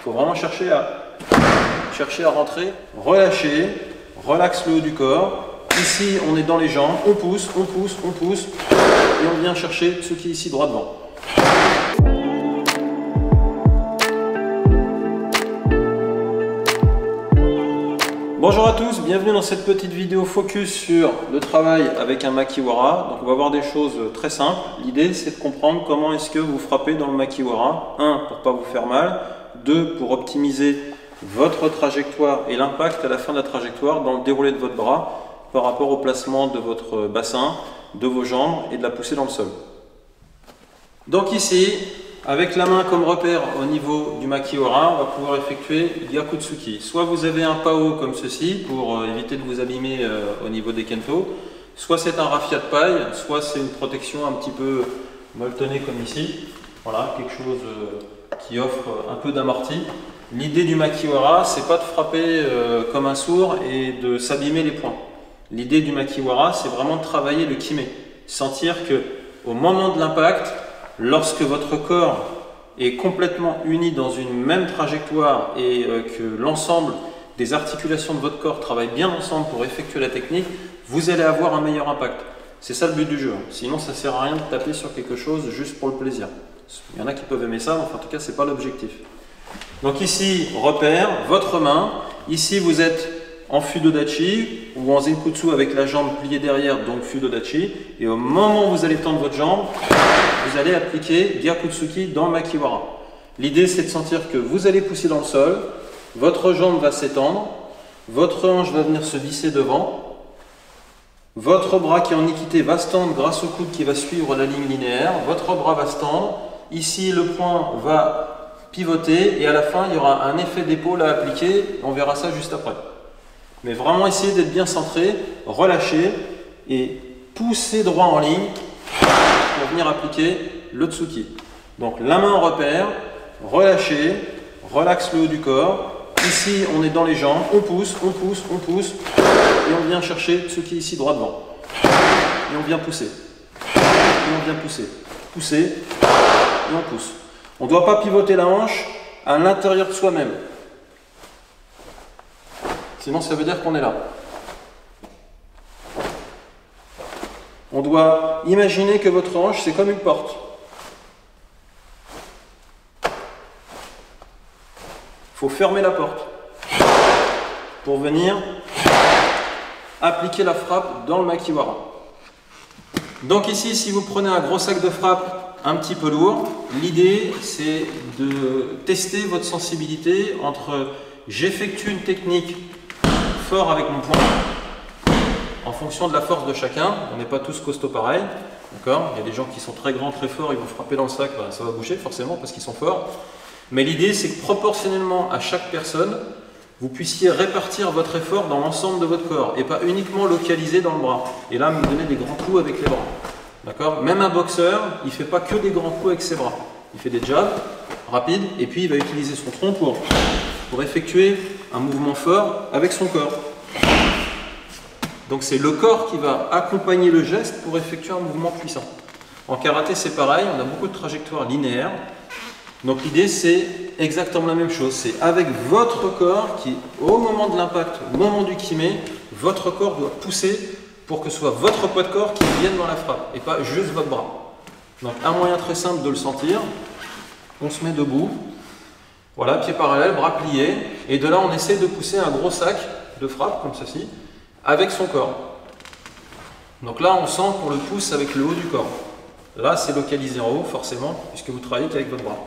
faut vraiment chercher à rentrer, relâcher, relaxe le haut du corps. Ici, on est dans les jambes, on pousse, on pousse, on pousse, et on vient chercher ce qui est ici droit devant. Bonjour à tous, bienvenue dans cette petite vidéo focus sur le travail avec un Makiwara. Donc on va voir des choses très simples. L'idée c'est de comprendre comment est-ce que vous frappez dans le Makiwara. 1, pour ne pas vous faire mal. 2, pour optimiser votre trajectoire et l'impact à la fin de la trajectoire dans le déroulé de votre bras par rapport au placement de votre bassin, de vos jambes et de la poussée dans le sol. Donc ici, avec la main comme repère au niveau du Makiwara, on va pouvoir effectuer Gyakutsuki. Soit vous avez un pao comme ceci pour éviter de vous abîmer au niveau des kento, soit c'est un raffia de paille, soit c'est une protection un petit peu molletonnée comme ici. Voilà, quelque chose qui offre un peu d'amorti. L'idée du Makiwara, c'est pas de frapper comme un sourd et de s'abîmer les poings. L'idée du Makiwara, c'est vraiment de travailler le kime. Sentir que au moment de l'impact, lorsque votre corps est complètement uni dans une même trajectoire et que l'ensemble des articulations de votre corps travaillent bien ensemble pour effectuer la technique, vous allez avoir un meilleur impact. C'est ça le but du jeu. Sinon, ça ne sert à rien de taper sur quelque chose juste pour le plaisir. Il y en a qui peuvent aimer ça, mais en tout cas, ce n'est pas l'objectif. Donc ici, repère, votre main. Ici, vous êtes en Fudodachi ou en Zenkutsu avec la jambe pliée derrière, donc Fudodachi. Et au moment où vous allez tendre votre jambe, vous allez appliquer Gyakutsuki dans le Makiwara. L'idée, c'est de sentir que vous allez pousser dans le sol, votre jambe va s'étendre, votre hanche va venir se visser devant, votre bras qui est en équité va se tendre grâce au coude qui va suivre la ligne linéaire, votre bras va se tendre, ici le poing va pivoter et à la fin, il y aura un effet d'épaule à appliquer, on verra ça juste après. Mais vraiment essayer d'être bien centré, relâcher et pousser droit en ligne pour venir appliquer le Tsuki. Donc la main en repère, relâcher, relaxe le haut du corps. Ici on est dans les jambes, on pousse, on pousse, on pousse et on vient chercher Tsuki ici droit devant. Et on vient pousser. Et on vient pousser. Pousser et on pousse. On ne doit pas pivoter la hanche à l'intérieur de soi-même. Sinon, ça veut dire qu'on est là. On doit imaginer que votre hanche, c'est comme une porte. Il faut fermer la porte pour venir appliquer la frappe dans le Makiwara. Donc ici, si vous prenez un gros sac de frappe un petit peu lourd, l'idée, c'est de tester votre sensibilité entre j'effectue une technique fort avec mon poing, en fonction de la force de chacun. On n'est pas tous costauds pareil, d'accord. Il y a des gens qui sont très grands, très forts, ils vont frapper dans le sac, ben, ça va bouger forcément parce qu'ils sont forts. Mais l'idée c'est que proportionnellement à chaque personne, vous puissiez répartir votre effort dans l'ensemble de votre corps et pas uniquement localisé dans le bras. Et là, me donner des grands coups avec les bras, d'accord. Même un boxeur, il ne fait pas que des grands coups avec ses bras. Il fait des jabs rapides et puis il va utiliser son tronc pour effectuer un mouvement fort avec son corps. Donc c'est le corps qui va accompagner le geste pour effectuer un mouvement puissant. En karaté c'est pareil, on a beaucoup de trajectoires linéaires. Donc l'idée c'est exactement la même chose. C'est avec votre corps qui, au moment de l'impact, au moment du kime, votre corps doit pousser pour que ce soit votre poids de corps qui vienne dans la frappe et pas juste votre bras. Donc un moyen très simple de le sentir, on se met debout. Voilà, pied parallèle, bras pliés, et de là on essaie de pousser un gros sac de frappe, comme ceci, avec son corps. Donc là on sent qu'on le pousse avec le haut du corps. Là c'est localisé en haut, forcément, puisque vous travaillez qu'avec votre bras.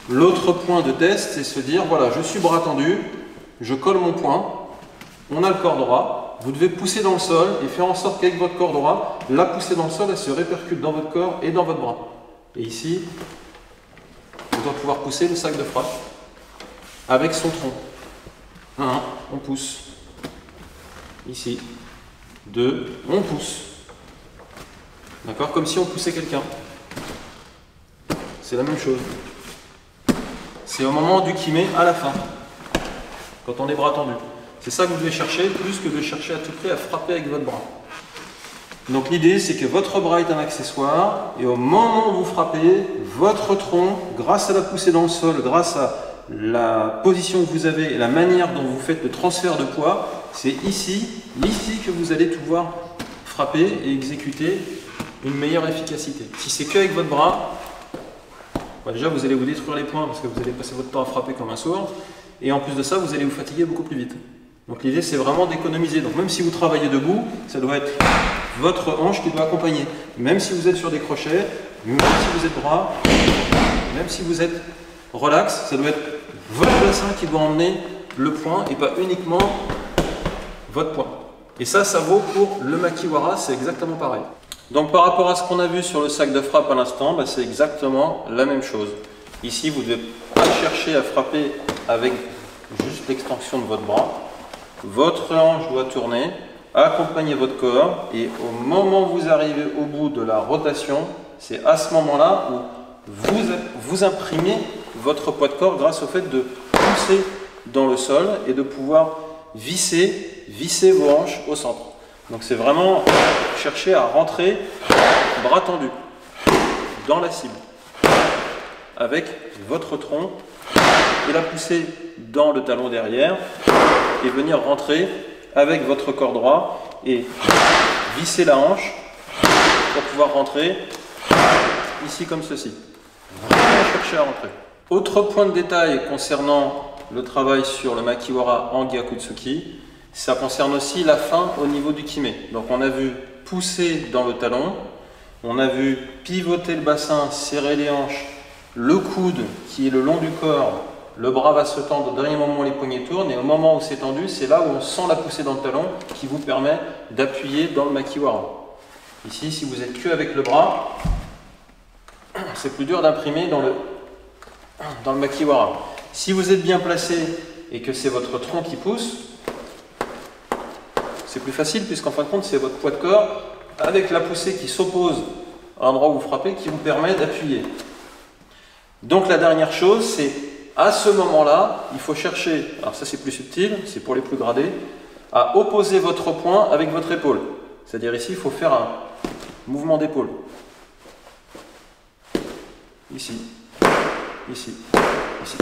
L'autre point de test, c'est se dire, voilà, je suis bras tendu, je colle mon poing, on a le corps droit, vous devez pousser dans le sol et faire en sorte qu'avec votre corps droit, la poussée dans le sol, elle se répercute dans votre corps et dans votre bras. Et ici, on doit pouvoir pousser le sac de frappe avec son tronc. 1, on pousse. Ici. 2, on pousse. D'accord? Comme si on poussait quelqu'un. C'est la même chose. C'est au moment du kime à la fin. Quand on est bras tendus. C'est ça que vous devez chercher, plus que de chercher à tout prix à frapper avec votre bras. Donc l'idée, c'est que votre bras est un accessoire, et au moment où vous frappez, votre tronc, grâce à la poussée dans le sol, grâce à la position que vous avez et la manière dont vous faites le transfert de poids, c'est ici que vous allez pouvoir frapper et exécuter une meilleure efficacité. Si c'est qu'avec votre bras, déjà vous allez vous détruire les poings parce que vous allez passer votre temps à frapper comme un sourd, et en plus de ça, vous allez vous fatiguer beaucoup plus vite. Donc l'idée, c'est vraiment d'économiser. Donc même si vous travaillez debout, ça doit être votre hanche qui doit accompagner. Même si vous êtes sur des crochets, même si vous êtes droit, même si vous êtes relax, ça doit être votre bassin qui doit emmener le poing et pas uniquement votre poing. Et ça vaut pour le Makiwara, c'est exactement pareil. Donc par rapport à ce qu'on a vu sur le sac de frappe à l'instant, c'est exactement la même chose. Ici, vous ne devez pas chercher à frapper avec juste l'extension de votre bras. Votre hanche doit tourner, accompagner votre corps, et au moment où vous arrivez au bout de la rotation, c'est à ce moment-là où vous imprimez votre poids de corps grâce au fait de pousser dans le sol et de pouvoir visser vos hanches au centre. Donc c'est vraiment chercher à rentrer bras tendu dans la cible avec votre tronc et la pousser dans le talon derrière et venir rentrer avec votre corps droit et visser la hanche pour pouvoir rentrer ici comme ceci. Vraiment chercher à rentrer. Autre point de détail concernant le travail sur le Makiwara en Gyakutsuki, ça concerne aussi la fin au niveau du kime. Donc on a vu pousser dans le talon, on a vu pivoter le bassin, serrer les hanches, le coude qui est le long du corps, le bras va se tendre au dernier moment où les poignets tournent, et au moment où c'est tendu, c'est là où on sent la poussée dans le talon qui vous permet d'appuyer dans le Makiwara. Ici, si vous êtes que avec le bras, c'est plus dur d'imprimer dans le Makiwara. Si vous êtes bien placé et que c'est votre tronc qui pousse, c'est plus facile puisqu'en fin de compte, c'est votre poids de corps avec la poussée qui s'oppose à l'endroit où vous frappez qui vous permet d'appuyer. Donc la dernière chose, c'est à ce moment-là, il faut chercher, alors ça c'est plus subtil, c'est pour les plus gradés, à opposer votre poing avec votre épaule. C'est-à-dire ici, il faut faire un mouvement d'épaule. Ici, ici, ici.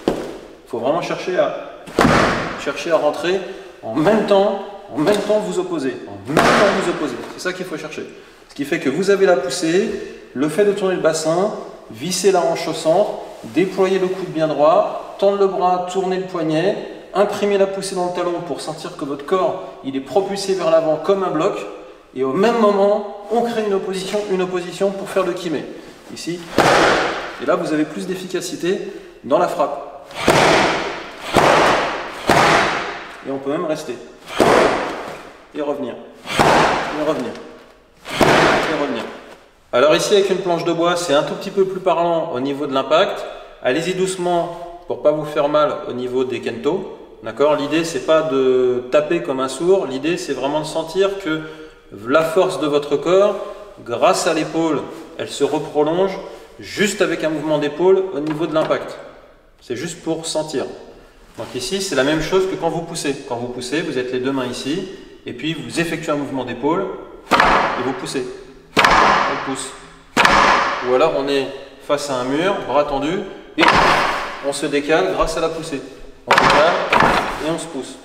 Il faut vraiment chercher à rentrer en même temps vous opposer. En même temps vous opposer. C'est ça qu'il faut chercher. Ce qui fait que vous avez la poussée, le fait de tourner le bassin, visser la hanche au centre, déployer le coude bien droit, tendre le bras, tourner le poignet, imprimer la poussée dans le talon pour sentir que votre corps il est propulsé vers l'avant comme un bloc, et au même moment on crée une opposition pour faire le kime. Ici, et là vous avez plus d'efficacité dans la frappe. Et on peut même rester. Et revenir. Et revenir. Et revenir. Alors ici avec une planche de bois, c'est un tout petit peu plus parlant au niveau de l'impact. Allez-y doucement pour pas vous faire mal au niveau des kento. D'accord ? L'idée c'est pas de taper comme un sourd, l'idée c'est vraiment de sentir que la force de votre corps, grâce à l'épaule, elle se reprolonge juste avec un mouvement d'épaule au niveau de l'impact. C'est juste pour sentir. Donc ici c'est la même chose que quand vous poussez. Quand vous poussez, vous êtes les deux mains ici, et puis vous effectuez un mouvement d'épaule et vous poussez. On pousse. Ou alors on est face à un mur, bras tendus, et on se décale grâce à la poussée. On décale et on se pousse.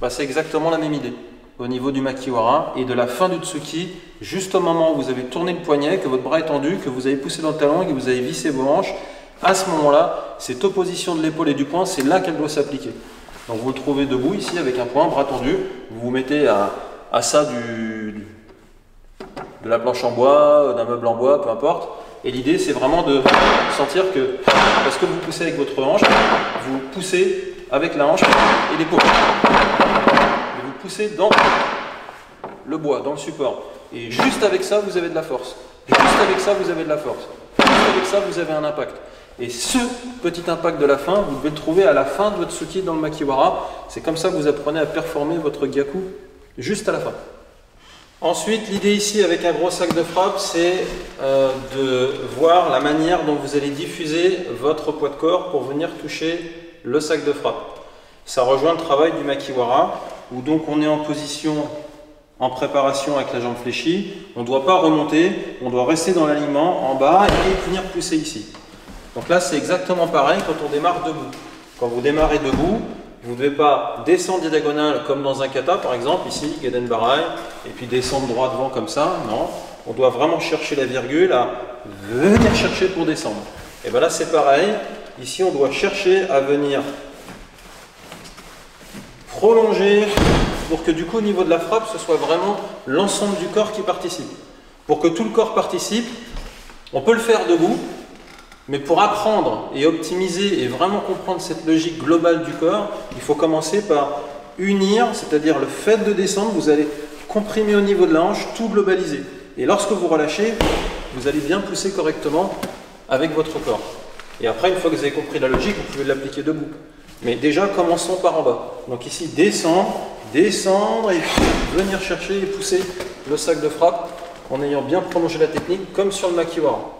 C'est exactement la même idée au niveau du Makiwara et de la fin du Tsuki, juste au moment où vous avez tourné le poignet, que votre bras est tendu, que vous avez poussé dans le talon et que vous avez vissé vos hanches. À ce moment-là, cette opposition de l'épaule et du poing, c'est là qu'elle doit s'appliquer. Donc vous le trouvez debout ici avec un poing, bras tendu, vous vous mettez à ça de la planche en bois, d'un meuble en bois, peu importe. Et l'idée c'est vraiment de sentir que, parce que vous poussez avec votre hanche, vous poussez avec la hanche et l'épaule. Et vous poussez dans le bois, dans le support. Et juste avec ça, vous avez de la force. Juste avec ça, vous avez de la force. Juste avec ça, vous avez un impact. Et ce petit impact de la fin, vous devez le trouver à la fin de votre Tsuki dans le Makiwara. C'est comme ça que vous apprenez à performer votre Gyaku juste à la fin. Ensuite, l'idée ici avec un gros sac de frappe, c'est de voir la manière dont vous allez diffuser votre poids de corps pour venir toucher le sac de frappe. Ça rejoint le travail du Makiwara, où donc on est en position en préparation avec la jambe fléchie. On ne doit pas remonter, on doit rester dans l'alignement en bas et venir pousser ici. Donc là, c'est exactement pareil quand on démarre debout. Quand vous démarrez debout, vous ne devez pas descendre diagonale comme dans un kata par exemple, ici, Geden Barai, et puis descendre droit devant comme ça, non. On doit vraiment chercher la virgule, à venir chercher pour descendre. Et bien là c'est pareil, ici on doit chercher à venir prolonger pour que du coup au niveau de la frappe, ce soit vraiment l'ensemble du corps qui participe. Pour que tout le corps participe, on peut le faire debout, mais pour apprendre et optimiser et vraiment comprendre cette logique globale du corps, il faut commencer par unir, c'est-à-dire le fait de descendre, vous allez comprimer au niveau de la hanche, tout globaliser. Et lorsque vous relâchez, vous allez bien pousser correctement avec votre corps. Et après, une fois que vous avez compris la logique, vous pouvez l'appliquer debout. Mais déjà, commençons par en bas. Donc ici, descendre et venir chercher et pousser le sac de frappe en ayant bien prolongé la technique, comme sur le Makiwara.